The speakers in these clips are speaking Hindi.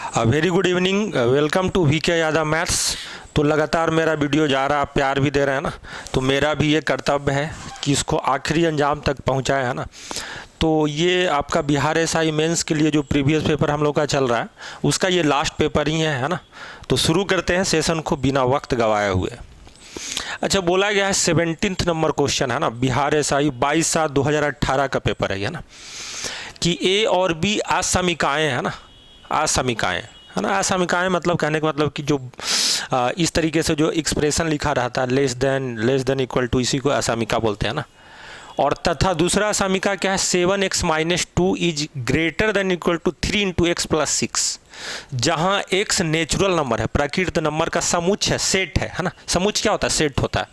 Very good evening, welcome to V K Yadav maths. तो लगातार मेरा वीडियो जा रहा है, आप प्यार भी दे रहे हैं ना, तो मेरा भी ये कर्तव्य है कि इसको आखिरी अंजाम तक पहुंचाए, है ना। तो ये आपका बिहार एसआई मेंस के लिए जो प्रीवियस पेपर हम लोग का चल रहा है उसका ये लास्ट पेपर ही है ना। तो शुरू करते हैं सेशन को बिना वक्त गवाए हुए। अच्छा, बोला गया है 17th नंबर क्वेश्चन है ना, बिहार एसआई 22/7/2018 का पेपर है ना, कि ए और बी असमीकाएँ है ना, असमीकाएँ है ना। असमीकाएँ मतलब कहने का मतलब कि जो इस तरीके से जो एक्सप्रेशन लिखा रहता है लेस देन इक्वल टू, इसी को असमीका बोलते हैं ना। और तथा दूसरा असमीका क्या है, 7x-2 is greater than equal to 3 × x + 6, जहाँ x नेचुरल नंबर है, प्राकृत नंबर का समुच्चय है, सेट है ना। समुच्चय क्या होता है, सेट होता है।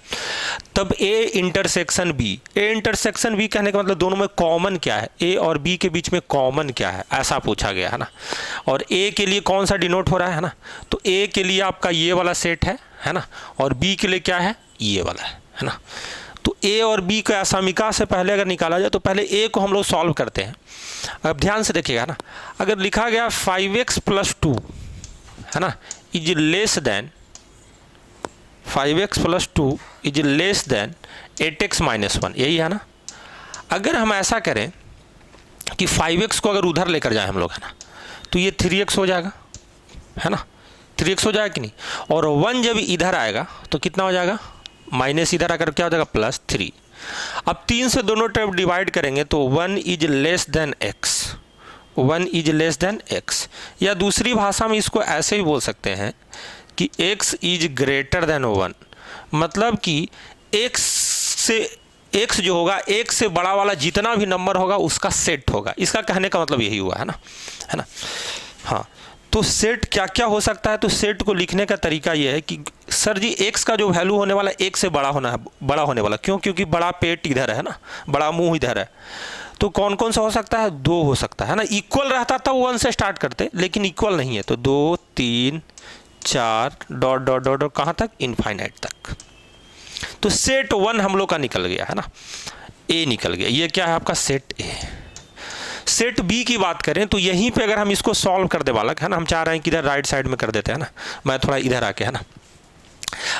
तब a intersection b, a intersection b कहने का मतलब दोनों में कॉमन क्या है, a और b के बीच में कॉमन क्या है, ऐसा पूछा गया है ना। और a के लिए कौन सा डिनोट हो रहा है ना, तो a के लिए आपका ये वाला सेट है ना, और b के लिए क्या है, ये वाला है ना। तो a और b का असमीका से पहले अगर निकाला जाए तो पहले a को हम लोग सॉल्व करते हैं। अब ध्यान से देखिएगा ना, अगर लिखा गया 5x + 2 है ना is less than 5x + 2 is less than 8x - 1, यही है ना। अगर हम ऐसा करें कि 5x को अगर उधर लेकर जाए हम लोग है ना, तो ये 3x हो जाएगा है ना, 3x हो जाएगा कि नहीं। और 1 जब इधर आएगा तो कितना हो जाएगा, माइनस इधर आकर क्या हो जाएगा, +3। अब 3 से दोनों तरफ डिवाइड करेंगे तो 1 is less than x, 1 is less than x, या दूसरी भाषा में इसको ऐसे भी बोल सकते हैं कि x इज ग्रेटर देन 1, मतलब कि x जो होगा, एक से बड़ा वाला जितना भी नंबर होगा उसका सेट होगा। इसका कहने का मतलब यही हुआ है ना। हाँ, तो सेट क्या क्या हो सकता है, तो सेट को लिखने का तरीका यह है कि सर जी x का जो वैल्यू होने वाला एक से बड़ा होने वाला, क्यों, क्योंकि बड़ा पेट इधर है ना, बड़ा मुंह इधर है। तो कौन कौन सा हो सकता है, 2 हो सकता है ना। इक्वल रहता तो 1 से स्टार्ट करते, लेकिन इक्वल नहीं है तो 2 3 4 डॉट डॉट डॉट डॉट कहाँ तक, इनफाइनाइट तक। तो सेट 1 हम लोग का निकल गया है ना, ए निकल गया। ये क्या है आपका, सेट ए। सेट बी की बात करें तो यहीं पे अगर हम इसको सॉल्व कर दे बालक है ना, हम चाह रहे हैं कि इधर राइट साइड में कर देते हैं ना, मैं थोड़ा इधर आके है ना।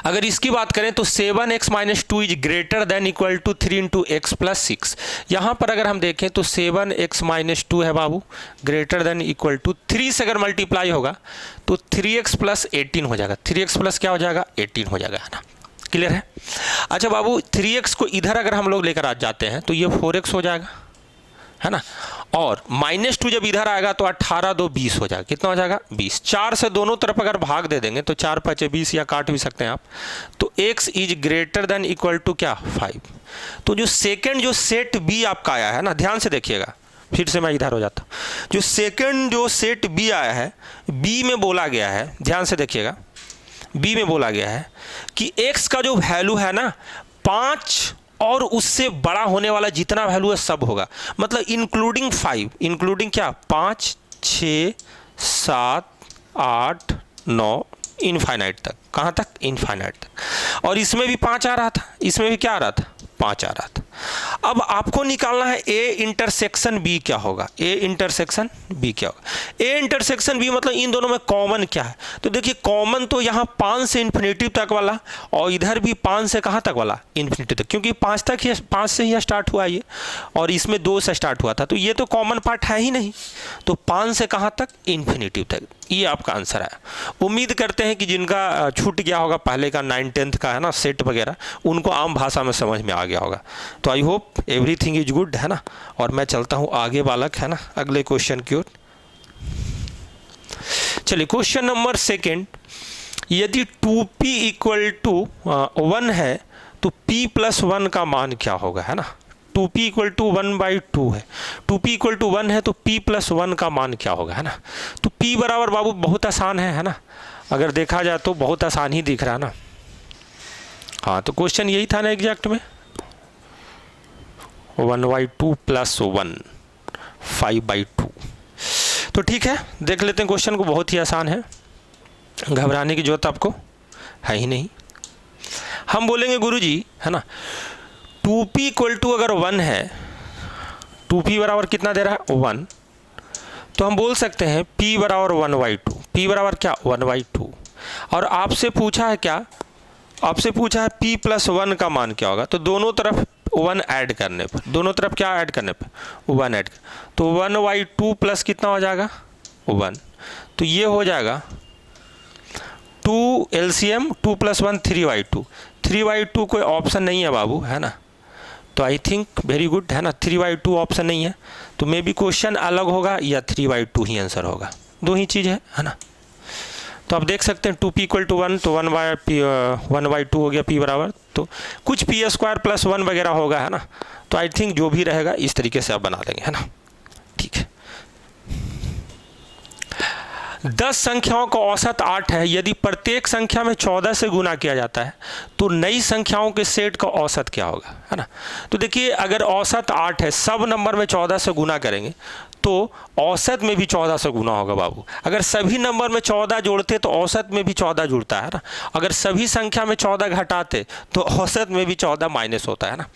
अगर इसकी बात करें तो 7x - 2 is greater than equal to 3 × x + 6। यहाँ पर अगर हम देखें तो 7x - 2 है बाबू, ग्रेटर देन इक्वल टू 3 से अगर मल्टीप्लाई होगा तो 3x + 18 हो जाएगा, 3x प्लस क्या हो जाएगा, 18 हो जाएगा है ना। क्लियर है। अच्छा बाबू, 3x को इधर अगर हम लोग लेकर आ जाते हैं तो ये 4x हो जाएगा है ना। और -2 जब इधर आएगा तो 18 2 20 हो जाएगा, कितना हो जाएगा, 20। 4 से दोनों तरफ अगर भाग दे देंगे तो 4 × 5 = 20, या काट भी सकते हैं आप। तो x is greater than equal to क्या, 5। तो जो सेकंड जो सेट बी आपका आया है ना, ध्यान से देखिएगा, फिर से मैं इधर हो जाता हूँ। जो सेकंड जो सेट बी आया है, बी में बोला गया है, ध्यान से देखिएगा, बी में बोला गया है कि x का जो वैल्यू है ना 5 और उससे बड़ा होने वाला जितना वैल्यू है सब होगा, मतलब इंक्लूडिंग 5, इंक्लूडिंग क्या, 5 6 7 8 9 इनफाइनाइट तक, कहाँ तक, इनफाइनाइट तक। और इसमें भी 5 आ रहा था, इसमें भी क्या आ रहा था, 5 आ रहा था। अब आपको निकालना है a इंटरसेक्शन b क्या होगा, a इंटरसेक्शन b क्या होगा। a इंटरसेक्शन b मतलब इन दोनों में कॉमन क्या है, तो देखिए कॉमन तो यहाँ 5 से इन्फिनिटी तक वाला, और इधर भी 5 से कहाँ तक वाला, इन्फिनिटी तक, क्योंकि 5 से ही स्टार्ट हुआ ये, और इसमें 2 से स्टार्ट हुआ था, तो ये तो कॉमन पार्ट है ही नहीं। तो 5 से कहाँ तक, इन्फिनिटी तक। ये आपका आंसर है। उम्मीद करते हैं कि जिनका छूट गया होगा पहले का 9 10th का है ना सेट वगैरह, उनको आम भाषा में समझ में आ गया होगा। तो I hope everything is good है ना। और मैं चलता हूँ आगे बालक है ना, अगले क्वेश्चन की ओर। चलिए क्वेश्चन नंबर 2, यदि 2p = 1 है तो p + 1 का मान क्या होगा है ना। 2p = 1/2 है, 2p = 1 है तो p + 1 का मान क्या होगा है ना। तो p बराबर बाबू बहुत आसान है ना, अगर देखा जाए तो बहुत आसान ही दिख रहा है ना। हाँ, तो क्वेश्चन यही था ना एग्जैक्ट में, 1/2 + 1 5/2। तो ठीक है, देख लेते हैं क्वेश्चन को, बहुत ही आसान है, घबराने की जरूरत आपको है ही नहीं। हम बोलेंगे गुरुजी है ना, 2p = अगर 1 है, 2p बराबर कितना दे रहा है, 1, तो हम बोल सकते हैं p बराबर 1/2। p बराबर क्या 1/2। और आपसे पूछा है क्या, आपसे पूछा है p + 1 का मान क्या होगा। तो दोनों तरफ 1 ऐड करने पर, दोनों तरफ क्या ऐड करने पर 1 ऐड, तो 1/2 प्लस कितना हो जाएगा 1। तो ये हो जाएगा 2 LCM 2 + 1 3/2। 3/2 कोई ऑप्शन नहीं है बाबू, है ना। तो आई थिंक वेरी गुड, है ना, 3/2 ऑप्शन नहीं है। तो मे बी क्वेश्चन अलग होगा या 3/2 ही आंसर होगा, दो ही चीज़ है ना। तो आप देख सकते हैं 2p = 1, तो 1/2 हो गया p बराबर, तो कुछ p² + 1 वगैरह होगा, है ना। तो आई थिंक जो भी रहेगा इस तरीके से आप बना देंगे, है ना। ठीक है, 10 संख्याओं का औसत 8 है। यदि प्रत्येक संख्या में 14 से गुना किया जाता है तो नई संख्याओं के सेट का औसत क्या होगा, है ना। तो देखिए, अगर औसत 8 है, सब नंबर में 14 से गुना करेंगे तो औसत में भी 14 से गुना होगा बाबू। अगर सभी नंबर में 14 जोड़ते तो औसत में भी 14 जुड़ता है ना। अगर सभी संख्या में 14 घटाते तो औसत में भी 14 माइनस होता है ना।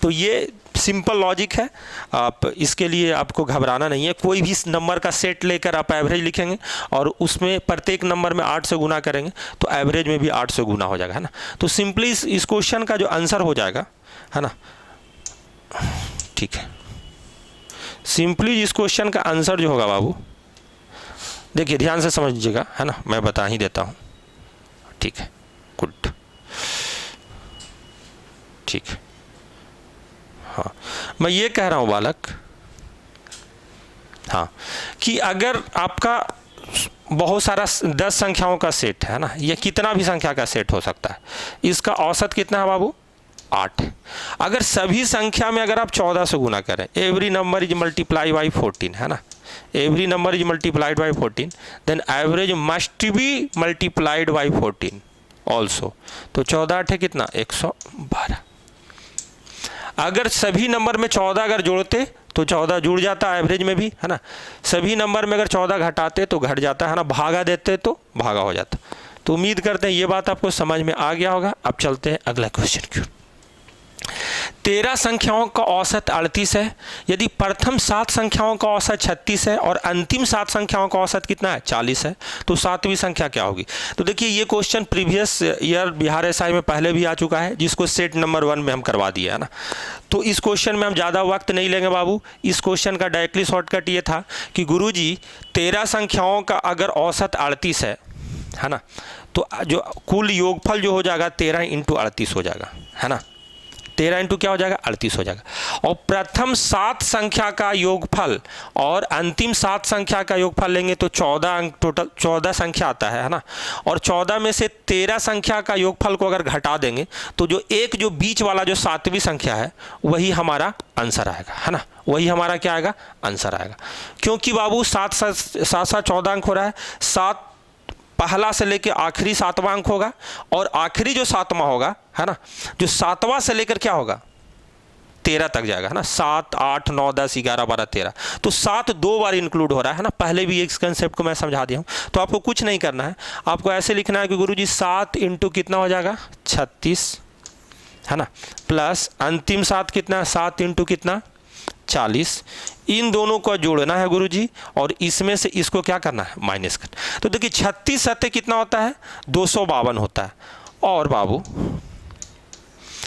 तो ये सिंपल लॉजिक है, आप इसके लिए आपको घबराना नहीं है। कोई भी नंबर का सेट लेकर आप एवरेज लिखेंगे और उसमें प्रत्येक नंबर में 8 से गुना करेंगे तो एवरेज में भी 8 से गुना हो जाएगा, है ना। तो सिंपली इस क्वेश्चन का जो आंसर हो जाएगा, है ना, ठीक है, सिंपली इस क्वेश्चन का आंसर जो होगा बाबू, देखिए ध्यान से समझ लीजिएगा, है ना, मैं बता ही देता हूँ। ठीक है, गुड, ठीक है। हाँ, मैं ये कह रहा हूँ बालक, हाँ, कि अगर आपका बहुत सारा 10 संख्याओं का सेट है ना, या कितना भी संख्या का सेट हो सकता है, इसका औसत कितना है बाबू 8। अगर सभी संख्या में अगर आप 14 से गुना करें, every number is multiply by 14, है ना, every number is multiplied by 14, then average must be multiplied by 14 also. तो 14 8 है कितना 112। अगर सभी नंबर में 14 अगर जोड़ते तो 14 जुड़ जाता एवरेज में भी, है ना। सभी नंबर में अगर 14 घटाते तो घट जाता, है ना, भागा देते तो भागा हो जाता। तो उम्मीद करते हैं ये बात आपको समझ में आ गया होगा। अब चलते हैं अगला क्वेश्चन की। 13 संख्याओं का औसत 38 है। यदि प्रथम 7 संख्याओं का औसत 36 है और अंतिम 7 संख्याओं का औसत कितना है 40 है, तो 7वीं संख्या क्या होगी। तो देखिए, ये question previous year Bihar SI में पहले भी आ चुका है, जिसको सेट नंबर 1 में हम करवा दिए, है ना। तो इस क्वेश्चन में हम ज़्यादा वक्त नहीं लेंगे बाबू। इस क्वेश्चन का डायरेक्टली शॉर्टकट ये था कि गुरुजी 13 संख्याओं का अगर औसत 38 है ना, तो जो कुल योगफल जो हो जाएगा 13 × 38 हो जाएगा, है ना। 13 इंटू क्या हो जाएगा 38 हो जाएगा। और प्रथम 7 संख्या का योगफल और अंतिम 7 संख्या का योगफल लेंगे तो 14 अंक, टोटल 14 संख्या आता है ना। और 14 में से 13 संख्या का योगफल को अगर घटा देंगे तो जो बीच वाला जो 7वीं संख्या है वही हमारा आंसर आएगा, है ना। वही हमारा क्या आएगा आंसर आएगा। क्योंकि बाबू 7 7 14 अंक हो रहा है, 7 पहला से लेकर आखिरी 7वां अंक होगा और आखिरी जो 7वां होगा, है ना, जो 7वां से लेकर क्या होगा 13 तक जाएगा, है ना। 7 8 9 10 11 12 13, तो 7 2 बार इंक्लूड हो रहा है ना। पहले भी इस कंसेप्ट को मैं समझा दिया हूँ। तो आपको कुछ नहीं करना है, आपको ऐसे लिखना है कि गुरुजी 7 इंटू कितना हो जाएगा 36, है ना, प्लस अंतिम 7 कितना 7 इंटू कितना 40। इन दोनों को जोड़ना है गुरुजी और इसमें से इसको क्या करना है माइनस करना। तो देखिए 36 सत्ते कितना होता है 252 होता है, और बाबू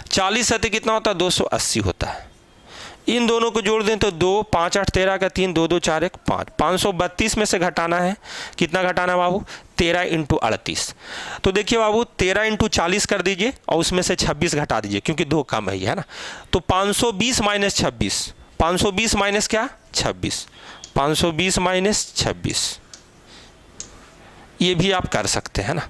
40 सत्ते कितना होता है 280 होता है। इन दोनों को जोड़ दें तो 2 5 8 13 का 3 2 2 4 1 5, 532 में से घटाना है, कितना घटाना है बाबू 13 इंटू 38। तो देखिए बाबू 13 इंटू 40 कर दीजिए और उसमें से 26 घटा दीजिए क्योंकि 2 कम है ना। तो 520 माइनस 26, 520 माइनस क्या 26, 520 माइनस 26, ये भी आप कर सकते हैं ना।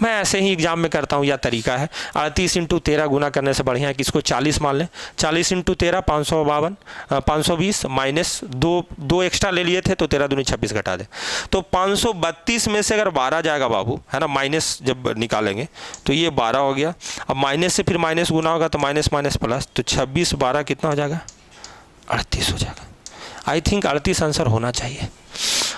मैं ऐसे ही एग्जाम में करता हूँ, यह तरीका है। 38 इंटू 13 गुना करने से बढ़िया है कि इसको 40 मान लें। 40 इंटू 13 552, 520 माइनस 2 एक्स्ट्रा ले लिए थे तो 13 दूनी 26 घटा दें। तो 532 में से अगर 12 जाएगा बाबू, है ना, माइनस जब निकालेंगे तो ये 12 हो गया। अब माइनस से फिर माइनस गुना होगा तो माइनस माइनस प्लस, तो 26 12 कितना हो जाएगा 38 हो जाएगा। आई थिंक 38 आंसर होना चाहिए।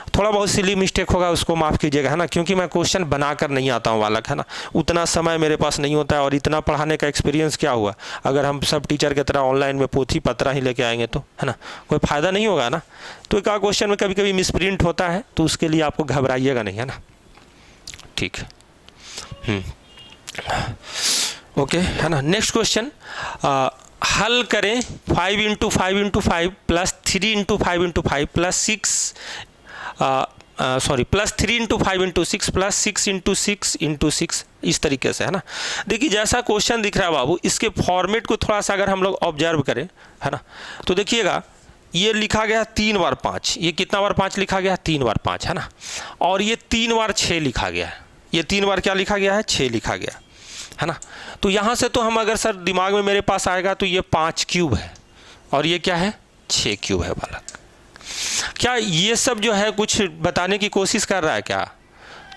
थोड़ा बहुत सिली मिस्टेक होगा उसको माफ़ कीजिएगा, है ना, क्योंकि मैं क्वेश्चन बनाकर नहीं आता हूँ बालक, है ना। उतना समय मेरे पास नहीं होता है और इतना पढ़ाने का एक्सपीरियंस क्या हुआ अगर हम सब टीचर की तरह ऑनलाइन में पोथी पत्रा ही लेके आएंगे तो, है ना, कोई फ़ायदा नहीं होगा ना। तो एक क्वेश्चन में कभी कभी मिसप्रिंट होता है तो उसके लिए आपको घबराइएगा नहीं, है ना। ठीक है। ओके, है ना। नेक्स्ट क्वेश्चन, हल करें 5 into 5 into 5 plus 3 into 5 into 5 plus 6 plus 3 into 5 into 6 plus 6 into 6 into 6, इस तरीके से, है ना। देखिए जैसा क्वेश्चन दिख रहा है बाबू, इसके फॉर्मेट को थोड़ा सा अगर हम लोग ऑब्जर्व करें, है ना, तो देखिएगा ये लिखा गया 3 बार 5, ये कितना बार 5 लिखा गया है? 3 बार 5, है ना। और ये 3 बार 6 लिखा गया है, ये 3 बार क्या लिखा गया है? 6 लिखा गया है ना। तो यहाँ से तो हम अगर सर दिमाग में मेरे पास आएगा तो ये 5 क्यूब है और ये क्या है? 6 क्यूब है बालक। क्या ये सब जो है कुछ बताने की कोशिश कर रहा है क्या?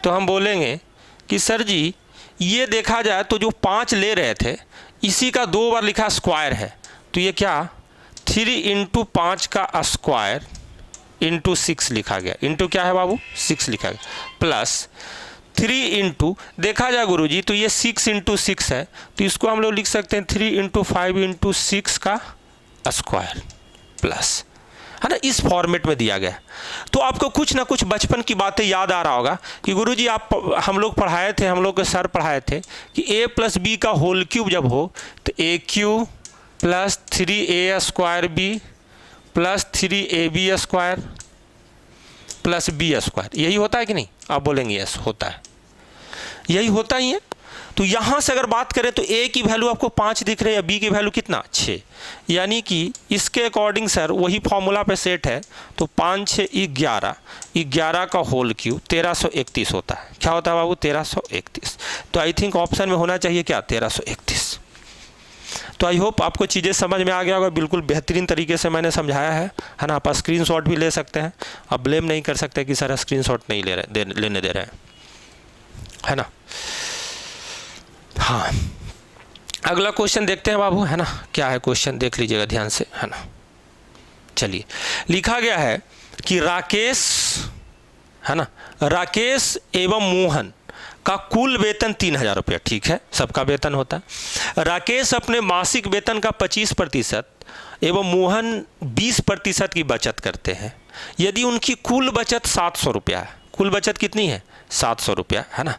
तो हम बोलेंगे कि सर जी ये देखा जाए तो जो 5 ले रहे थे इसी का 2 बार लिखा स्क्वायर है, तो ये क्या 3 इंटू 5 का स्क्वायर इंटू 6 लिखा गया, इंटू क्या है बाबू? 6 लिखा गया, प्लस 3 इंटू, देखा जाए गुरुजी तो ये 6 इंटू 6 है, तो इसको हम लोग लिख सकते हैं 3 इंटू 5 इंटू 6 का स्क्वायर प्लस, है ना, इस फॉर्मेट में दिया गया। तो आपको कुछ ना कुछ बचपन की बातें याद आ रहा होगा कि गुरुजी हम लोग पढ़ाए थे, हम लोग के सर पढ़ाए थे कि a प्लस बी का होल क्यूब जब हो तो a cube plus 3a square B plus 3ab square plus B square, यही होता है कि नहीं? आप बोलेंगे यस होता है, यही होता ही है। तो यहाँ से अगर बात करें तो a की वैल्यू आपको 5 दिख रही है, b की वैल्यू कितना? 6, यानी कि इसके अकॉर्डिंग सर वही फॉर्मूला पे सेट है, तो 5 6 11, 11 का होल क्यूब 1331 होता है। क्या होता है बाबू? 1331। तो आई थिंक ऑप्शन में होना चाहिए क्या? 1331। तो आई होप आपको चीज़ें समझ में आ गया होगा, बिल्कुल बेहतरीन तरीके से मैंने समझाया है ना। आप स्क्रीनशॉट भी ले सकते हैं, आप ब्लेम नहीं कर सकते कि सर स्क्रीनशॉट नहीं लेने दे रहे हैं, है ना। हाँ, अगला क्वेश्चन देखते हैं बाबू, है ना। क्या है क्वेश्चन देख लीजिएगा ध्यान से, है ना। चलिए, लिखा गया है कि राकेश, है ना, राकेश एवं मोहन का कुल वेतन 3000 रुपया, ठीक है, सबका वेतन होता है। राकेश अपने मासिक वेतन का 25% एवं मोहन 20% की बचत करते हैं। यदि उनकी कुल बचत 700 रुपया है, कुल बचत कितनी है? 700 रुपया, है ना।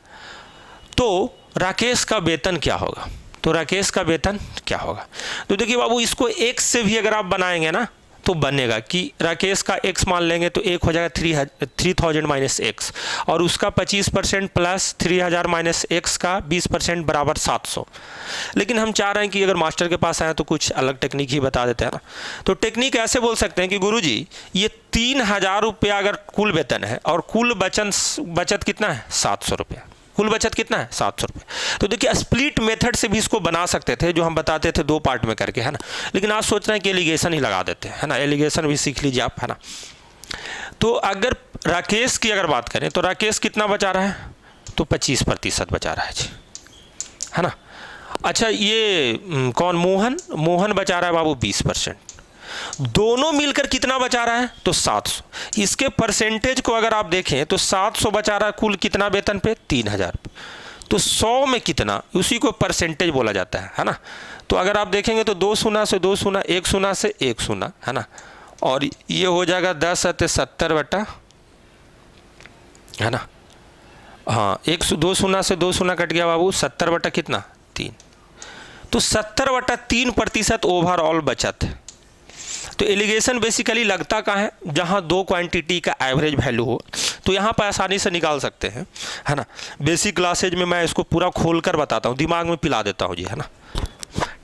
तो राकेश का वेतन क्या होगा? तो राकेश का वेतन क्या होगा? तो देखिए बाबू, इसको x से भी अगर आप बनाएंगे ना तो बनेगा कि राकेश का x मान लेंगे तो एक हो जाएगा 3000 माइनस x, और उसका 25% प्लस 3000 माइनस x का 20% बराबर 700। लेकिन हम चाह रहे हैं कि अगर मास्टर के पास आए तो कुछ अलग टेक्निक ही बता देते हैं ना। तो टेक्निक ऐसे बोल सकते हैं कि गुरुजी ये 3000 रुपया अगर कुल वेतन है और कुल बचत कितना है? 700 रुपया। कुल बचत कितना है? 700 रुपये। तो देखिए स्प्लिट मेथड से भी इसको बना सकते थे, जो हम बताते थे 2 पार्ट में करके, है ना। लेकिन आज सोच रहे हैं कि एलिगेशन ही लगा देते हैं, है ना। एलिगेशन भी सीख लीजिए आप, है ना। तो अगर राकेश की अगर बात करें तो राकेश कितना बचा रहा है? तो 25% बचा रहा है जी, है ना। अच्छा, ये कौन? मोहन बचा रहा है बाबू 20%। दोनों मिलकर कितना बचा रहा है? तो 700। इसके परसेंटेज को अगर आप देखें तो 700 बचा रहा है कुल कितना वेतन पे? 3000। तो 100 में कितना, उसी को परसेंटेज बोला जाता है ना। तो अगर आप देखेंगे तो 2 शून्य से 2 शून्य, 1 शून्य से 1 शून्य, है ना। और ये हो जाएगा 10 × 70 बटा, है ना। हाँ, 2 शून्य से 2 शून्य कट गया बाबू, 70 बटा कितना? 3। तो 70/3% ओवरऑल बचत है। तो एलिगेशन बेसिकली लगता कहाँ है? जहाँ 2 क्वांटिटी का एवरेज वैल्यू हो, तो यहाँ पर आसानी से निकाल सकते हैं, है ना। बेसिक क्लासेज में मैं इसको पूरा खोल कर बताता हूँ, दिमाग में पिला देता हूँ जी, है ना।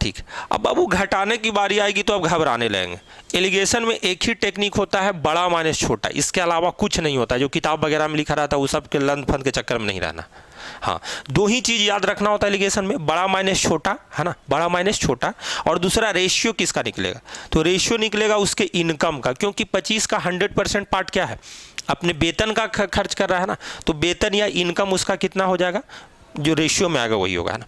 ठीक, अब बाबू घटाने की बारी आएगी तो अब घबराने लगेंगे। एलिगेशन में एक ही टेक्निक होता है, बड़ा माइनस छोटा, इसके अलावा कुछ नहीं होता। जो किताब वगैरह में लिखा रहता है वो सब के लंद फंद के चक्कर में नहीं रहना। हाँ, 2 ही चीज़ याद रखना होता है एलिगेशन में, बड़ा माइनस छोटा, है ना, बड़ा माइनस छोटा। और दूसरा रेशियो किसका निकलेगा? तो रेशियो निकलेगा उसके इनकम का, क्योंकि 25 का 100% पार्ट क्या है? अपने वेतन का खर्च कर रहा है ना। तो वेतन या इनकम उसका कितना हो जाएगा? जो रेशियो में आएगा वही होगा, है ना।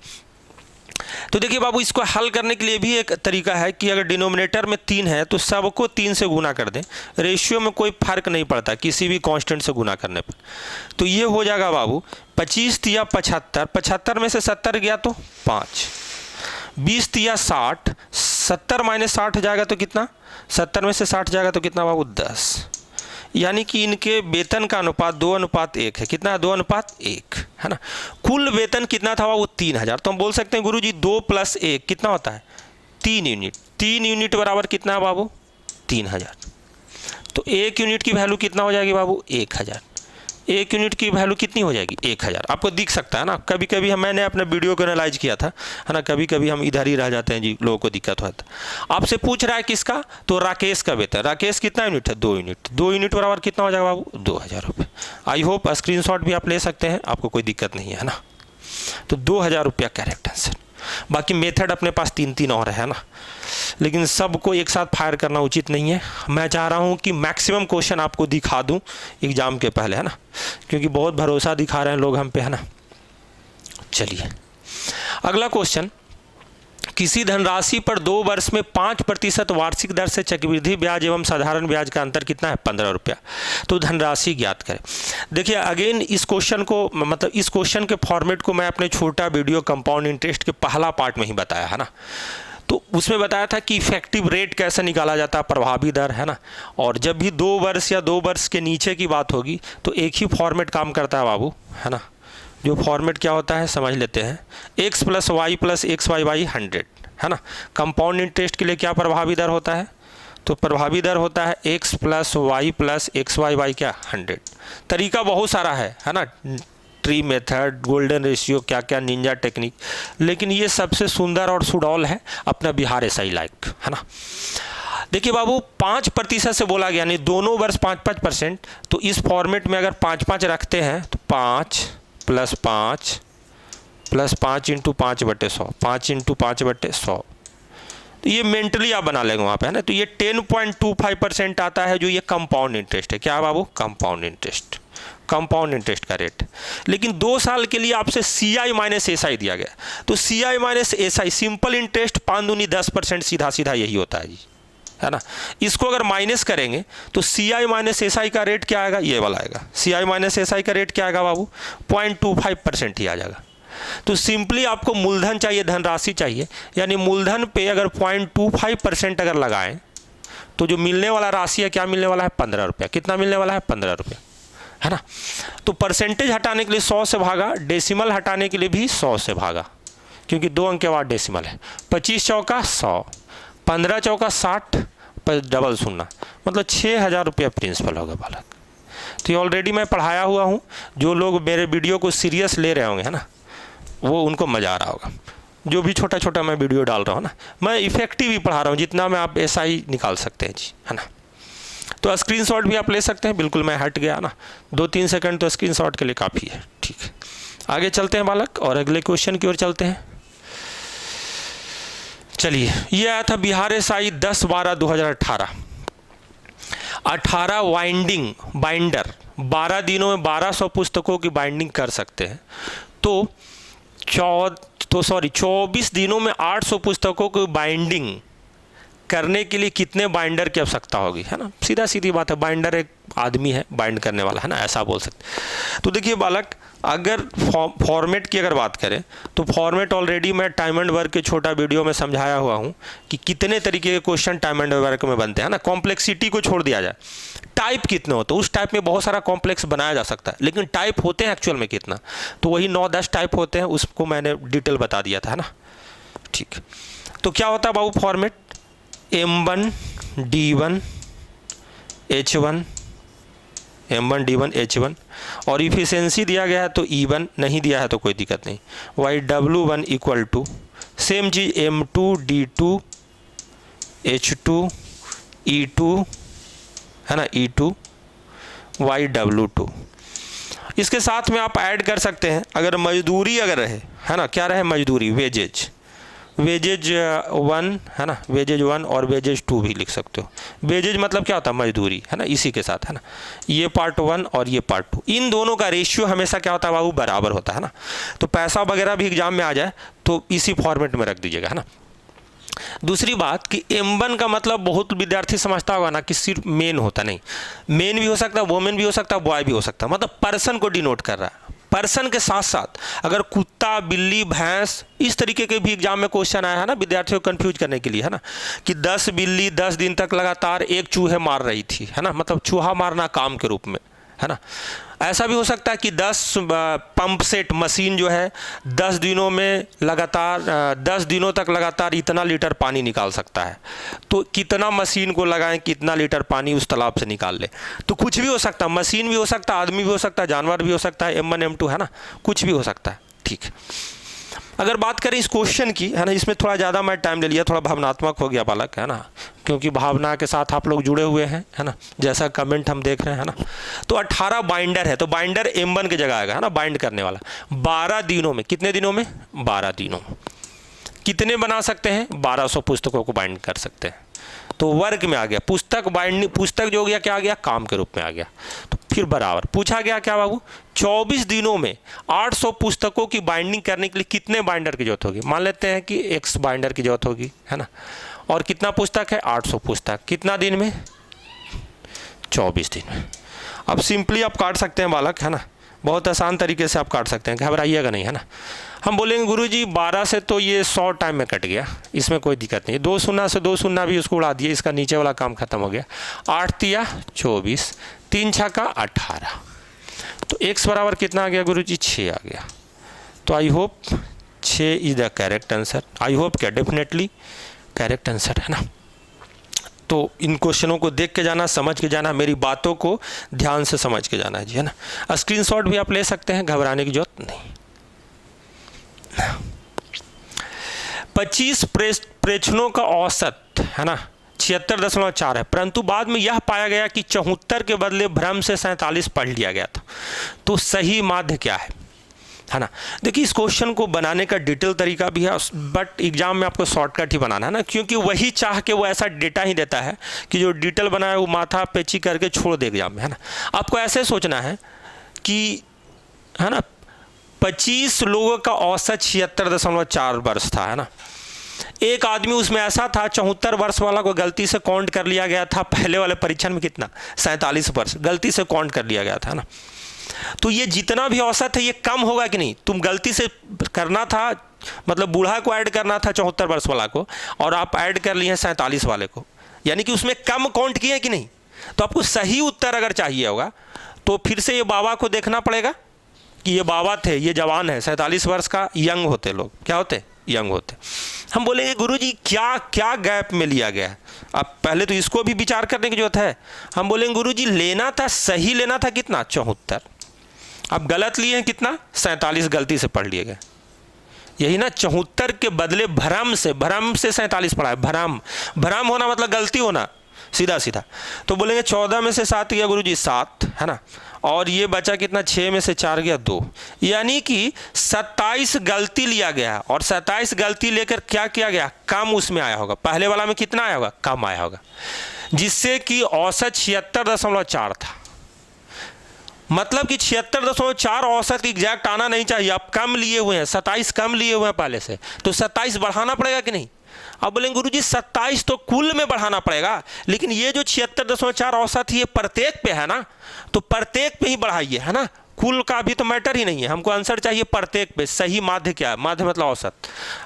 तो देखिए बाबू, इसको हल करने के लिए भी एक तरीका है कि अगर डिनोमिनेटर में 3 है तो सबको 3 से गुना कर दें। रेशियो में कोई फर्क नहीं पड़ता किसी भी कांस्टेंट से गुना करने पर। तो ये हो जाएगा बाबू 25 × 75, 75 में से 70 गया तो 5, 20 × 60, 70 - 60 जाएगा तो कितना? 70 में से 60 जाएगा तो कितना बाबू? 10। यानी कि इनके वेतन का अनुपात 2:1 है। कितना है? 2:1 है ना। कुल वेतन कितना था वो 3000। तो हम बोल सकते हैं गुरुजी 2 + 1 कितना होता है? 3 यूनिट। 3 यूनिट बराबर कितना है बाबू? 3000। तो 1 यूनिट की वैल्यू कितना हो जाएगी बाबू? 1000। 1 यूनिट की वैल्यू कितनी हो जाएगी? 1000। आपको दिख सकता है ना। कभी कभी मैंने अपने वीडियो को एनालाइज किया था, है ना। कभी कभी हम इधर ही रह जाते हैं जी, लोगों को दिक्कत होता है। आपसे पूछ रहा है किसका? तो राकेश का वेतन। राकेश कितना यूनिट है? 2 यूनिट। 2 यूनिट बराबर कितना हो जाएगा बाबू? 2000 रुपये। आई होप स्क्रीनशॉट भी आप ले सकते हैं, आपको कोई दिक्कत नहीं है ना। तो 2000 रुपया करेक्ट आंसर। बाकी मेथड अपने पास 3 और है ना, लेकिन सबको एक साथ फायर करना उचित नहीं है। मैं चाह रहा हूं कि मैक्सिमम क्वेश्चन आपको दिखा दूं एग्जाम के पहले, है ना, क्योंकि बहुत भरोसा दिखा रहे हैं लोग हम पे, है ना। चलिए अगला क्वेश्चन, किसी धनराशि पर 2 वर्ष में 5% वार्षिक दर से चक्रवृद्धि ब्याज एवं साधारण ब्याज का अंतर कितना है? 15 रुपया। तो धनराशि ज्ञात करें। देखिए अगेन इस क्वेश्चन को, मतलब इस क्वेश्चन के फॉर्मेट को मैं अपने छोटा वीडियो कंपाउंड इंटरेस्ट के पहला पार्ट में ही बताया है ना। तो उसमें बताया था कि इफेक्टिव रेट कैसे निकाला जाता है, प्रभावी दर, है ना। और जब भी 2 वर्ष या 2 वर्ष के नीचे की बात होगी तो एक ही फॉर्मेट काम करता है बाबू, है ना। जो फॉर्मेट क्या होता है समझ लेते हैं। x + y + xy/100, है ना। कंपाउंड इंटरेस्ट के लिए क्या प्रभावी दर होता है? तो प्रभावी दर होता है x + y + xy/क्या 100। तरीका बहुत सारा है ना। ट्री मेथड, गोल्डन रेशियो, क्या क्या निंजा टेक्निक, लेकिन ये सबसे सुंदर और सुडौल है अपना बिहार SI लाइक, है ना। देखिए बाबू 5% से बोला गया, यानी दोनों वर्ष 5-5%। तो इस फॉर्मेट में अगर 5-5 रखते हैं तो 5 + 5 + 5 × 5/100, 5 × 5/100। तो ये मेंटली आप बना लेंगे वहाँ पे, है ना। तो ये 10.25% आता है, जो ये कंपाउंड इंटरेस्ट है। क्या है बाबू? कंपाउंड इंटरेस्ट, कंपाउंड इंटरेस्ट का रेट। लेकिन 2 साल के लिए आपसे CI - SI दिया गया। तो CI - SI सिंपल इंटरेस्ट 5 दूनी 10%, सीधा सीधा यही होता है जी, है ना। इसको अगर माइनस करेंगे तो CI - SI का रेट क्या आएगा? ये वाला आएगा। CI - SI का रेट क्या आएगा बाबू? 0.25% ही आ जाएगा। तो सिंपली आपको मूलधन चाहिए, धनराशि चाहिए, यानी मूलधन पे अगर 0.25% अगर लगाएं तो जो मिलने वाला राशि है क्या मिलने वाला है? 15 रुपया। कितना मिलने वाला है? 15 रुपया, है ना। तो परसेंटेज हटाने के लिए 100 से भागा, डेसिमल हटाने के लिए भी 100 से भागा, क्योंकि 2 अंक के बाद डेसिमल है। 25 चौका 100, 15 चौका 60, पर डबल सुनना, मतलब 6000 रुपया प्रिंसिपल होगा बालक। तो ये ऑलरेडी मैं पढ़ाया हुआ हूँ। जो लोग मेरे वीडियो को सीरियस ले रहे होंगे, है ना, वो उनको मज़ा आ रहा होगा। जो भी छोटा छोटा मैं वीडियो डाल रहा हूँ ना, मैं इफेक्टिव ही पढ़ा रहा हूँ, जितना में आप SI निकाल सकते हैं जी, है ना। तो स्क्रीनशॉट भी आप ले सकते हैं। बिल्कुल मैं हट गया ना, 2-3 सेकंड तो स्क्रीनशॉट के लिए काफ़ी है। ठीक है, आगे चलते हैं बालक और अगले क्वेश्चन की ओर चलते हैं। चलिए, ये आया था बिहार SI 10/12/2018। 18 वाइंडिंग बाइंडर 12 दिनों में 1200 पुस्तकों की बाइंडिंग कर सकते हैं। तो 24 दिनों में 800 पुस्तकों की बाइंडिंग करने के लिए कितने बाइंडर की आवश्यकता होगी, है ना। सीधा सीधी बात है, बाइंडर एक आदमी है बाइंड करने वाला, है ना, ऐसा बोल सकते। तो देखिए बालक, अगर फॉर्मेट की अगर बात करें तो फॉर्मेट ऑलरेडी मैं टाइम एंड वर्क के छोटा वीडियो में समझाया हुआ हूँ कि कितने तरीके के क्वेश्चन टाइम एंड वर्क में बनते हैं ना। कॉम्प्लेक्सिटी को छोड़ दिया जाए, टाइप कितने होते हैं, उस टाइप में बहुत सारा कॉम्प्लेक्स बनाया जा सकता है, लेकिन टाइप होते हैं एक्चुअल में कितना, तो वही 9-10 टाइप होते हैं। उसको मैंने डिटेल बता दिया था, है ना। ठीक, तो क्या होता है बाबू format? M1 D1 H1, M1 D1 H1, और इफिशियंसी दिया गया है तो E1, नहीं दिया है तो कोई दिक्कत नहीं। YW1 = सेम चीज M2 D2 H2 E2, है ना, E2 YW2। इसके साथ में आप ऐड कर सकते हैं, अगर मजदूरी अगर रहे, है ना, क्या रहे मजदूरी, वेजेज 1, है ना, वेजेज 1 और वेजेज 2 भी लिख सकते हो। वेजेज मतलब क्या होता है? मजदूरी, है ना, इसी के साथ, है ना। ये पार्ट 1 और ये पार्ट 2, इन दोनों का रेशियो हमेशा क्या होता है बाबू? बराबर होता है ना। तो पैसा वगैरह भी एग्जाम में आ जाए तो इसी फॉर्मेट में रख दीजिएगा, है ना। दूसरी बात कि M1 का मतलब बहुत विद्यार्थी समझता होगा ना कि सिर्फ मेन होता, नहीं, मेन भी हो सकता है, वोमेन भी हो सकता है, बॉय भी हो सकता है, मतलब पर्सन को डिनोट कर रहा है। पर्सन के साथ साथ अगर कुत्ता, बिल्ली, भैंस, इस तरीके के भी एग्जाम में क्वेश्चन आया है ना, विद्यार्थियों को कंफ्यूज करने के लिए, है ना, कि 10 बिल्ली 10 दिन तक लगातार एक चूहे मार रही थी, है ना, मतलब चूहा मारना काम के रूप में, है ना। ऐसा भी हो सकता है कि 10 पंप सेट मशीन जो है 10 दिनों में लगातार 10 दिनों तक लगातार इतना लीटर पानी निकाल सकता है, तो कितना मशीन को लगाएं, कितना लीटर पानी उस तालाब से निकाल ले। तो कुछ भी हो सकता है, मशीन भी हो सकता है, आदमी भी हो सकता है, जानवर भी हो सकता है, M1 M2, है ना, कुछ भी हो सकता है। ठीक है, अगर बात करें इस क्वेश्चन की, है ना, इसमें थोड़ा ज़्यादा मैं टाइम ले लिया, थोड़ा भावनात्मक हो गया बालक, है ना, क्योंकि भावना के साथ आप लोग जुड़े हुए हैं, है ना, जैसा कमेंट हम देख रहे हैं, है ना। तो 18 बाइंडर है, तो बाइंडर M1 की जगह आएगा, है ना, बाइंड करने वाला। 12 दिनों में, कितने दिनों में? 12 दिनों। कितने बना सकते हैं? 1200 पुस्तकों को बाइंड कर सकते हैं। तो वर्ग में आ गया, पुस्तक बाइंडिंग, पुस्तक जो हो गया क्या आ गया? काम के रूप में आ गया। तो फिर बराबर पूछा गया क्या बाबू? 24 दिनों में 800 पुस्तकों की बाइंडिंग करने के लिए कितने बाइंडर की जरूरत होगी? मान लेते हैं कि X बाइंडर की जरूरत होगी, है ना, और कितना पुस्तक है? 800 पुस्तक। कितना दिन में? 24 दिन में। अब सिंपली आप काट सकते हैं बालक, है ना, बहुत आसान तरीके से आप काट सकते हैं, घबराइएगा नहीं, है ना। हम बोलेंगे गुरुजी 12 से तो ये 100 टाइम में कट गया, इसमें कोई दिक्कत नहीं। 2 शून्य से 2 शून्य भी उसको उड़ा दिए, इसका नीचे वाला काम खत्म हो गया। 8 तिया 24, 3 छक्का 18, तो x बराबर कितना आ गया गुरुजी? 6 आ गया। तो I hope 6 is the correct answer. I hope क्या? डेफिनेटली करेक्ट आंसर, है ना। तो इन क्वेश्चनों को देख के जाना, समझ के जाना, मेरी बातों को ध्यान से समझ के जाना है जी, है ना। स्क्रीनशॉट भी आप ले सकते हैं, घबराने की जरूरत नहीं। 25 प्रेक्षणों का औसत, है ना, 76.4 है, परंतु बाद में यह पाया गया कि 74 के बदले भ्रम से 47 पढ़ लिया गया था। तो सही माध्य क्या है ना। देखिए इस क्वेश्चन को बनाने का डिटेल तरीका भी है, बट एग्जाम में आपको शॉर्टकट ही बनाना है ना, क्योंकि वही चाह के वो ऐसा डेटा ही देता है कि जो डिटेल बनाया वो माथा पेची करके छोड़ दे एग्जाम में, है ना। आपको ऐसे सोचना है कि, है ना, 25 लोगों का औसत 76.4 वर्ष था, है ना। एक आदमी उसमें ऐसा था 74 वर्ष वाला को गलती से काउंट कर लिया गया था, पहले वाले परीक्षण में कितना? 47 वर्ष गलती से काउंट कर लिया गया था ना। तो ये जितना भी औसत है ये कम होगा कि नहीं? तुम गलती से करना था, मतलब बूढ़ा को ऐड करना था 74 वर्ष वाला को, और आप ऐड कर लिए हैं 47 वाले को, यानी कि उसमें कम काउंट किए कि नहीं। तो आपको सही उत्तर अगर चाहिए होगा तो फिर से ये बाबा को देखना पड़ेगा कि ये बाबा थे, ये जवान है, 47 वर्ष का यंग होते लोग, क्या होते? यंग होते। हम बोलेंगे गुरुजी क्या क्या गैप में लिया गया है? अब पहले तो इसको भी विचार करने की जरूरत है। हम बोलेंगे गुरुजी लेना था, सही लेना था कितना? 74। अब गलत लिए हैं कितना? 47 गलती से पढ़ लिए गए, यही ना। 74 के बदले भ्रम से 47 पढ़ा है। भ्रम होना मतलब गलती होना, सीधा सीधा। तो बोलेंगे 14 में से 7 गया गुरुजी 7, है ना, और ये बचा कितना? 6 में से 4 गया 2, यानी कि 27 गलती लिया गया। और 27 गलती लेकर क्या किया गया? कम उसमें आया होगा। पहले वाला में कितना आया होगा? कम आया होगा, जिससे कि औसत 76.4 था। मतलब कि 76.4 औसत एग्जैक्ट आना नहीं चाहिए। आप कम लिए हुए हैं, 27 कम लिए हुए हैं पहले से, तो 27 बढ़ाना पड़ेगा कि नहीं? अब बोलेंगे गुरुजी 27 तो कुल में बढ़ाना पड़ेगा, लेकिन ये जो 76.4 औसत ये प्रत्येक पे है ना, तो प्रत्येक पे ही बढ़ाइए, है ना। कुल का अभी तो मैटर ही नहीं है, हमको आंसर चाहिए प्रत्येक पे। सही माध्य क्या है? माध्य मतलब औसत।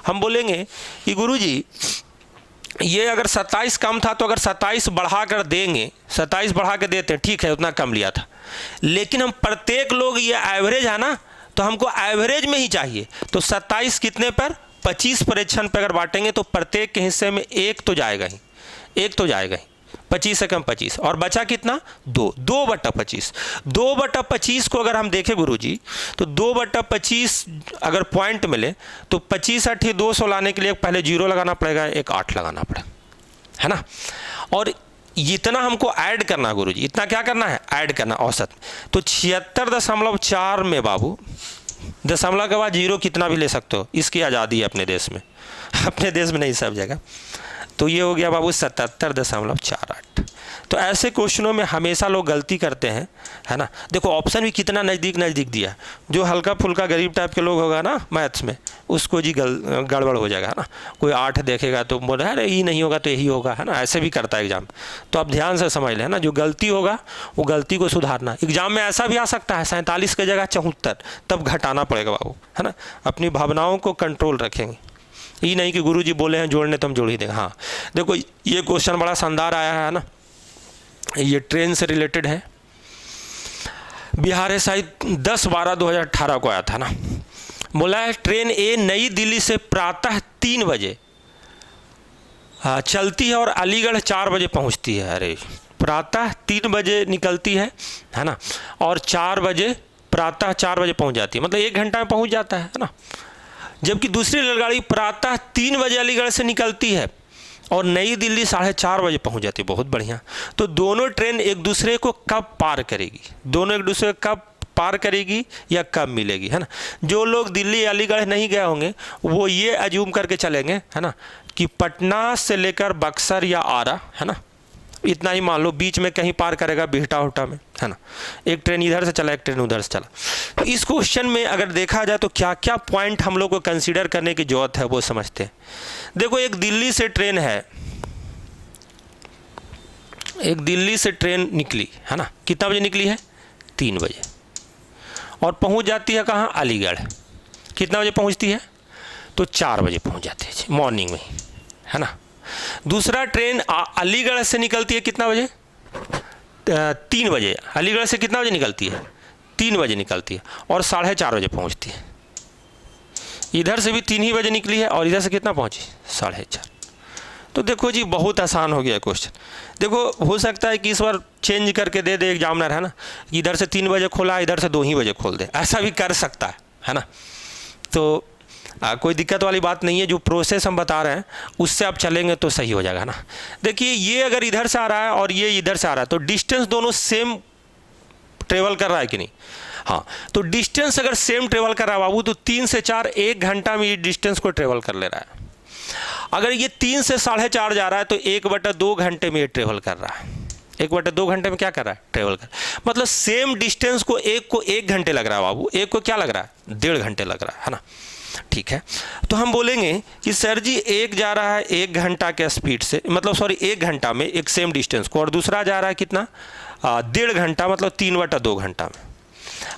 हम बोलेंगे कि गुरुजी ये अगर 27 कम था तो अगर 27 बढ़ा कर देंगे, 27 बढ़ा के देते हैं, ठीक है, उतना कम लिया था, लेकिन हम प्रत्येक लोग ये एवरेज है ना, तो हमको एवरेज में ही चाहिए। तो 27 कितने पर? 25 परीक्षण पर अगर बांटेंगे तो प्रत्येक के हिस्से में एक तो जाएगा ही, एक तो जाएगा ही। 25 से कम 25, और बचा कितना? 2/25। 2/25 को अगर हम देखें गुरुजी, तो 2/25 अगर पॉइंट मिले तो 25 8 200 लाने के लिए पहले 0 लगाना पड़ेगा, एक 8 लगाना पड़ेगा, है ना। और इतना हमको ऐड करना गुरुजी, इतना क्या करना है? ऐड करना औसत। तो 76.4 में बाबू दशमलव के बाद 0 कितना भी ले सकते हो, इसकी आज़ादी है अपने देश में, अपने देश में नहीं सब जगह। तो ये हो गया बाबू 77.48। तो ऐसे क्वेश्चनों में हमेशा लोग गलती करते हैं, है ना। देखो ऑप्शन भी कितना नज़दीक नज़दीक दिया है, जो हल्का फुल्का गरीब टाइप के लोग होगा ना मैथ्स में, उसको जी गड़बड़ हो जाएगा, है ना। कोई 8 देखेगा तो बोले अरे ये नहीं होगा तो यही होगा, है ना, ऐसे भी करता है एग्जाम। तो आप ध्यान से समझ लें ना, जो गलती होगा वो गलती को सुधारना। एग्जाम में ऐसा भी आ सकता है 47 की जगह 74, तब घटाना पड़ेगा बाबू, है ना। अपनी भावनाओं को कंट्रोल रखेंगे, ये नहीं कि गुरुजी बोले हैं जोड़ने तो हम जोड़ ही देंगे। हाँ देखो ये क्वेश्चन बड़ा शानदार आया है ना, ये ट्रेन से रिलेटेड है। बिहार एसआई 10/12/2018 को आया था ना। बोला है ट्रेन ए नई दिल्ली से प्रातः 3 बजे चलती है और अलीगढ़ 4 बजे पहुंचती है। अरे प्रातः 3 बजे निकलती है ना, और 4 बजे प्रातः 4 बजे पहुंच जाती है, मतलब 1 घंटा में पहुंच जाता है ना। जबकि दूसरी रेलगाड़ी प्रातः 3 बजे अलीगढ़ से निकलती है और नई दिल्ली 4:30 बजे पहुंच जाती है। बहुत बढ़िया। तो दोनों ट्रेन एक दूसरे को कब पार करेगी, दोनों एक दूसरे को कब पार करेगी या कब मिलेगी, है ना। जो लोग दिल्ली अलीगढ़ नहीं गए होंगे वो ये अज्यूम करके चलेंगे, है ना, कि पटना से लेकर बक्सर या आरा, है ना, इतना ही मान लो, बीच में कहीं पार करेगा बिहटा उहटा में, है ना। एक ट्रेन इधर से चला, एक ट्रेन उधर से चला। तो इस क्वेश्चन में अगर देखा जाए तो क्या क्या पॉइंट हम लोग को कंसीडर करने की जरूरत है वो समझते हैं। देखो एक दिल्ली से ट्रेन है, एक दिल्ली से ट्रेन निकली, है ना, कितना बजे निकली है 3 बजे, और पहुंच जाती है कहाँ अलीगढ़, कितना बजे पहुंचती है तो 4 बजे पहुंच जाती है मॉर्निंग में, है ना। दूसरा ट्रेन अलीगढ़ से निकलती है कितना बजे 3 बजे, अलीगढ़ से कितना बजे निकलती है 3 बजे निकलती है और 4:30 बजे पहुंचती है। इधर से भी 3 ही बजे निकली है और इधर से कितना पहुंची 4:30। तो देखो जी बहुत आसान हो गया क्वेश्चन। देखो हो सकता है कि इस बार चेंज करके दे दे एग्जामिनर, है ना, इधर से 3 बजे खोला इधर से 2 ही बजे खोल दे, ऐसा भी कर सकता है ना। तो कोई दिक्कत वाली बात नहीं है, जो प्रोसेस हम बता रहे हैं उससे आप चलेंगे तो सही हो जाएगा ना। देखिए ये अगर इधर से आ रहा है और ये इधर से आ रहा है तो डिस्टेंस दोनों सेम ट्रेवल कर रहा है कि नहीं। हाँ तो डिस्टेंस अगर सेम ट्रेवल कर रहा है बाबू तो 3 से 4 1 घंटा में ये डिस्टेंस को ट्रेवल कर ले रहा है। अगर ये 3 से 4:30 जा रहा है तो 1/2 घंटे में ये ट्रेवल कर रहा है। 1/2 घंटे में क्या कर रहा है ट्रेवल कर, मतलब सेम डिस्टेंस को 1 घंटे लग रहा है बाबू, एक को क्या लग रहा है 1.5 घंटे लग रहा है ना। ठीक है, तो हम बोलेंगे कि सर जी एक जा रहा है 1 घंटा के स्पीड से, मतलब सॉरी 1 घंटा में एक सेम डिस्टेंस को, और दूसरा जा रहा है कितना 1.5 घंटा, मतलब 3/2 घंटा में।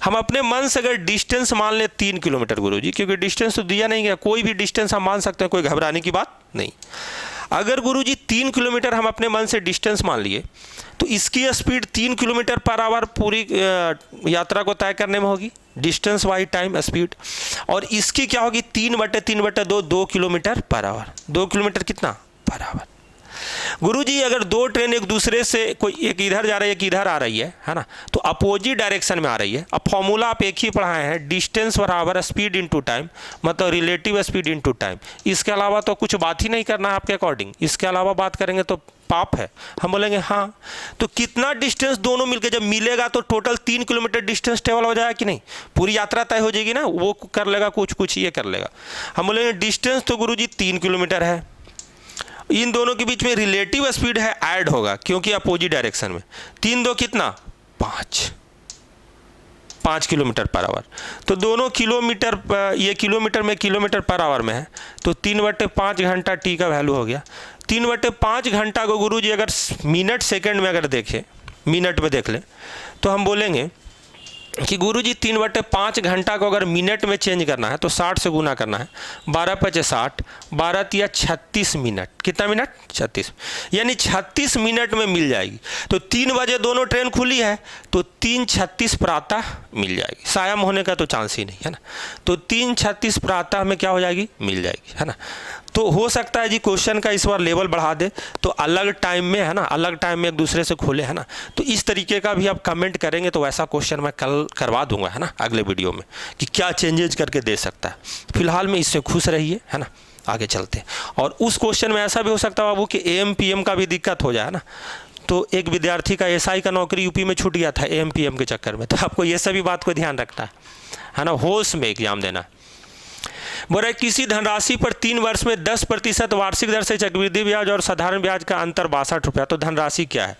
हम अपने मन से अगर डिस्टेंस मान लें 3 किलोमीटर गुरुजी, क्योंकि डिस्टेंस तो दिया नहीं गया, कोई भी डिस्टेंस हम मान सकते हैं, कोई घबराने की बात नहीं। अगर गुरुजी 3 किलोमीटर हम अपने मन से डिस्टेंस मान लिए तो इसकी स्पीड 3 किलोमीटर पर आवर पूरी यात्रा को तय करने में होगी, डिस्टेंस बाई टाइम स्पीड, और इसकी क्या होगी 3/3/2 2 किलोमीटर पर आवर। 2 किलोमीटर कितना पर आवर। गुरुजी अगर 2 ट्रेन एक दूसरे से, कोई एक इधर जा रही है एक इधर आ रही है ना, तो अपोजिट डायरेक्शन में आ रही है। अब फॉर्मूला आप एक ही पढ़ाए हैं, डिस्टेंस बराबर स्पीड इनटू टाइम, मतलब रिलेटिव स्पीड इनटू टाइम। इसके अलावा तो कुछ बात ही नहीं करना है आपके अकॉर्डिंग, इसके अलावा बात करेंगे तो पाप है। हम बोलेंगे हाँ, तो कितना डिस्टेंस दोनों मिलकर जब मिलेगा तो टोटल 3 किलोमीटर डिस्टेंस ट्रेवल हो जाएगा कि नहीं, पूरी यात्रा तय हो जाएगी ना, वो कर लेगा कुछ ये कर लेगा। हम बोलेंगे डिस्टेंस तो गुरुजी 3 किलोमीटर है, इन दोनों के बीच में रिलेटिव स्पीड है ऐड होगा क्योंकि अपोजिट डायरेक्शन में, 3 कितना 5 किलोमीटर पर आवर। तो दोनों किलोमीटर, ये किलोमीटर में किलोमीटर पर आवर में है, तो 3/5 घंटा टी का वैल्यू हो गया। 3/5 घंटा को गुरुजी अगर मिनट सेकंड में अगर देखें, मिनट में देख लें तो हम बोलेंगे कि गुरुजी 3/5 घंटा को अगर मिनट में चेंज करना है तो 60 से गुना करना है, 12×5 = 60, 12×3 = 36 मिनट। कितना मिनट 36, यानी 36 मिनट में मिल जाएगी। तो 3 बजे दोनों ट्रेन खुली है तो 3:36 प्रातः मिल जाएगी, सायम होने का तो चांस ही नहीं है ना। तो 3:36 प्रातः में क्या हो जाएगी मिल जाएगी, है ना। तो हो सकता है जी क्वेश्चन का इस बार लेवल बढ़ा दे तो अलग टाइम में, है ना, अलग टाइम में एक दूसरे से खोले, है ना। तो इस तरीके का भी आप कमेंट करेंगे तो वैसा क्वेश्चन मैं कल करवा दूंगा, है ना, अगले वीडियो में, कि क्या चेंजेज करके दे सकता है। फिलहाल में इससे खुश रहिए, है ना, आगे चलते हैं। और उस क्वेश्चन में ऐसा भी हो सकता है बाबू कि AM PM का भी दिक्कत हो जाए ना, तो एक विद्यार्थी का SI का नौकरी यूपी में छूट गया था AM PM के चक्कर में, तो आपको ये सभी बात को ध्यान रखना है ना, होश में एग्जाम देना। बोल रहे किसी धनराशि पर 3 वर्ष में 10% वार्षिक दर से चक्रवृद्धि ब्याज और साधारण ब्याज का अंतर 62 रुपया। तो धनराशि क्या है?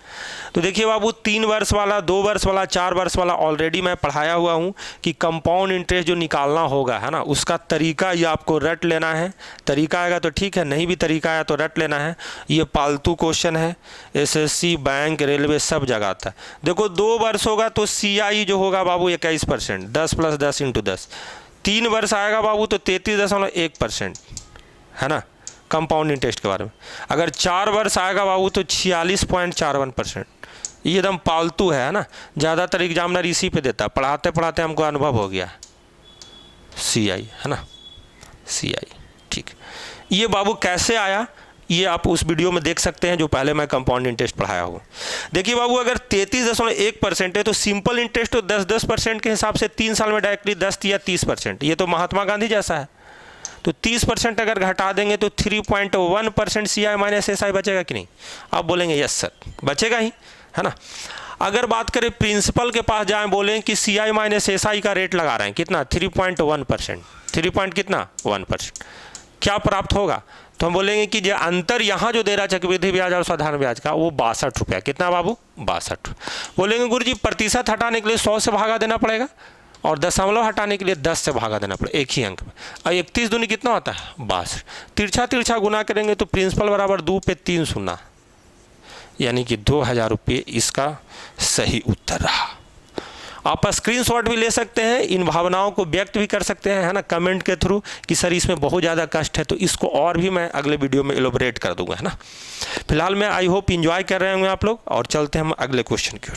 तो देखिए बाबू 3 वर्ष वाला, 2 वर्ष वाला, 4 वर्ष वाला ऑलरेडी मैं पढ़ाया हुआ हूँ कि कंपाउंड इंटरेस्ट जो निकालना होगा, है ना, उसका तरीका ये आपको रट लेना है। तरीका आएगा तो ठीक है, नहीं भी तरीका आया तो रट लेना है। ये पालतू क्वेश्चन है, SSC, बैंक, रेलवे सब जगह आता है। देखो 2 वर्ष होगा तो CI जो होगा बाबू 21%, 10 + 10 × 10। 3 वर्ष आएगा बाबू तो 33.1%, है ना, कंपाउंड इंटरेस्ट के बारे में। अगर 4 वर्ष आएगा बाबू तो 46.41%। ये एकदम पालतू है ना, ज़्यादातर एग्जामिनर इसी पे देता है। पढ़ाते पढ़ाते हमको अनुभव हो गया। CI, है ना, CI, ठीक। ये बाबू कैसे आया ये आप उस वीडियो में देख सकते हैं जो पहले मैं कंपाउंड इंटरेस्ट पढ़ाया हूँ। देखिए बाबू अगर 33.1% है तो सिंपल इंटरेस्ट तो 10% के हिसाब से 3 साल में डायरेक्टली 10 या 30%। ये तो महात्मा गांधी जैसा है। तो 30% अगर घटा देंगे तो 3.1% CI - SI बचेगा कि नहीं? आप बोलेंगे यस सर, बचेगा ही, है ना। अगर बात करें प्रिंसिपल के पास जाएं, बोलें कि CI - SI का रेट लगा रहे हैं कितना, 3.1%, 3.1%, क्या प्राप्त होगा? तो हम बोलेंगे कि जो अंतर यहाँ जो दे रहा चक्रवृद्धि ब्याज और साधारण ब्याज का वो 62 रुपया। कितना बाबू? 62। बोलेंगे गुरुजी प्रतिशत हटाने के लिए 100 से भागा देना पड़ेगा और दशमलव हटाने के लिए 10 से भागा देना पड़ेगा एक ही अंक में। और 31 दूनी कितना होता है? 62। तिरछा तिरछा गुना करेंगे तो प्रिंसिपल बराबर 2 पे 3 शून्य, यानी कि 2000 रुपये इसका सही उत्तर रहा। आप स्क्रीनशॉट भी ले सकते हैं, इन भावनाओं को व्यक्त भी कर सकते हैं, है ना, कमेंट के थ्रू कि सर इसमें बहुत ज़्यादा कष्ट है, तो इसको और भी मैं अगले वीडियो में एलोबरेट कर दूंगा, है ना। फिलहाल मैं आई होप इंजॉय कर रहे होंगे आप लोग, और चलते हैं हम अगले क्वेश्चन की ओर।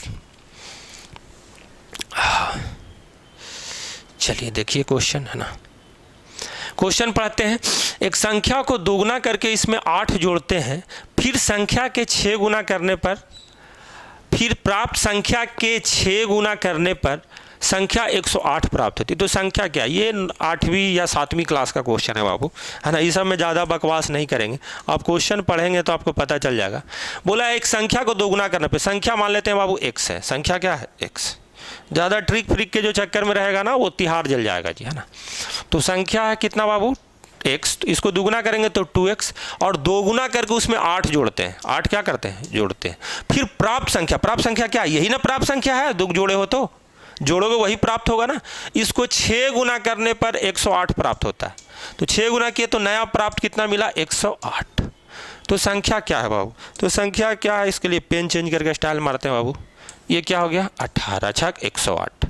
चलिए देखिए क्वेश्चन, है ना। क्वेश्चन पढ़ते हैं। एक संख्या को दोगुना करके इसमें 8 जोड़ते हैं, फिर संख्या के 6 गुना करने पर, फिर प्राप्त संख्या के 6 गुना करने पर संख्या 108 प्राप्त होती। तो संख्या क्या? ये 8वीं या 7वीं क्लास का क्वेश्चन है बाबू, है ना। इस सब में ज़्यादा बकवास नहीं करेंगे, आप क्वेश्चन पढ़ेंगे तो आपको पता चल जाएगा। बोला एक संख्या को दोगुना करने पे, संख्या मान लेते हैं बाबू x है, संख्या क्या है? x। ज़्यादा ट्रिक फ्रिक के जो चक्कर में रहेगा ना वो तिहार जल जाएगा जी, है ना। तो संख्या है कितना बाबू? x। तो इसको दुगुना करेंगे तो 2x, और दोगुना करके उसमें 8 जोड़ते हैं। 8 क्या करते हैं? जोड़ते हैं। फिर प्राप्त संख्या, प्राप्त संख्या क्या? यही ना प्राप्त संख्या है, दो जोड़े हो तो जोड़ोगे वही प्राप्त होगा ना। इसको 6 गुना करने पर 108 प्राप्त होता है। तो 6 गुना किए तो नया प्राप्त कितना मिला? 108। तो संख्या क्या है बाबू? तो संख्या क्या है, इसके लिए पेन चेंज करके स्टाइल मारते हैं बाबू। ये क्या हो गया? 18 छक 108।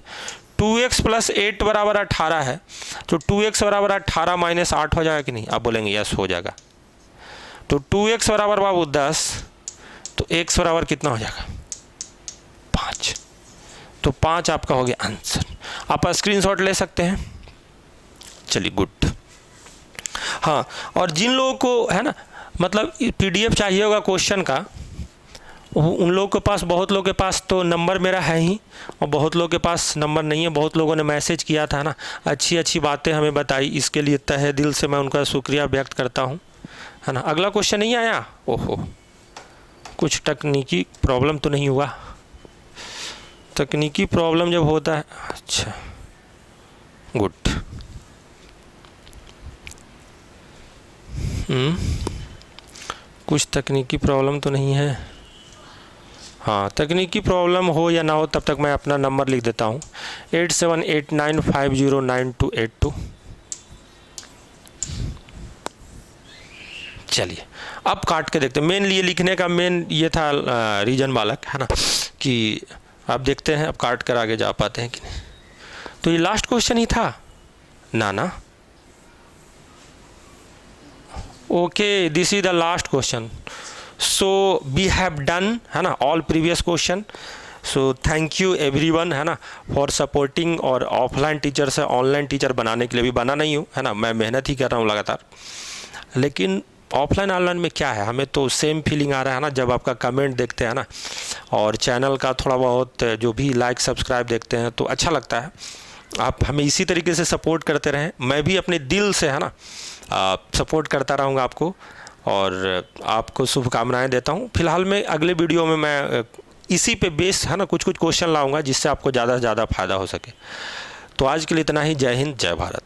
2x + 8 बराबर 18 है, तो 2x बराबर 18 - 8 हो जाएगा कि नहीं? आप बोलेंगे यस हो जाएगा। तो 2x बराबर बाबू 10, तो x बराबर कितना हो जाएगा? 5। तो 5 आपका हो गया आंसर। आप स्क्रीनशॉट ले सकते हैं। चलिए गुड। हाँ, और जिन लोगों को है ना मतलब PDF चाहिए होगा क्वेश्चन का, उन लोगों के पास, बहुत लोगों के पास तो नंबर मेरा है ही, और बहुत लोगों के पास नंबर नहीं है। बहुत लोगों ने मैसेज किया था ना, अच्छी अच्छी बातें हमें बताई, इसके लिए तहे दिल से मैं उनका शुक्रिया व्यक्त करता हूँ, है ना। अगला क्वेश्चन नहीं आया? ओहो, कुछ तकनीकी प्रॉब्लम तो नहीं हुआ? तकनीकी प्रॉब्लम जब होता है, अच्छा गुड। कुछ तकनीकी प्रॉब्लम तो नहीं है। हाँ, तकनीकी प्रॉब्लम हो या ना हो तब तक मैं अपना नंबर लिख देता हूँ, 8789509282। चलिए अब काट के देखते हैं। मेन लिए लिखने का मेन ये था रीजन बालक, है ना, कि आप देखते हैं अब काट कर आगे जा पाते हैं कि नहीं। तो ये लास्ट क्वेश्चन ही था ना? Okay, this is the last question. So we have done, है ना, all previous question. So thank you everyone, है ना, फॉर सपोर्टिंग। और ऑफलाइन टीचर से ऑनलाइन टीचर बनाने के लिए भी बना नहीं हूँ, है ना, मैं मेहनत ही कर रहा हूँ लगातार। लेकिन ऑफलाइन ऑनलाइन में क्या है, हमें तो सेम फीलिंग आ रहा है ना जब आपका कमेंट देखते हैं ना, और चैनल का थोड़ा बहुत जो भी लाइक सब्सक्राइब देखते हैं तो अच्छा लगता है। आप हमें इसी तरीके से सपोर्ट करते रहें, मैं भी अपने दिल से, है ना, सपोर्ट करता रहूँगा आपको, और आपको शुभकामनाएं देता हूँ। फिलहाल मैं अगले वीडियो में मैं इसी पे बेस, है ना, कुछ क्वेश्चन लाऊंगा जिससे आपको ज़्यादा से ज़्यादा फ़ायदा हो सके। तो आज के लिए इतना ही। जय हिंद, जय भारत।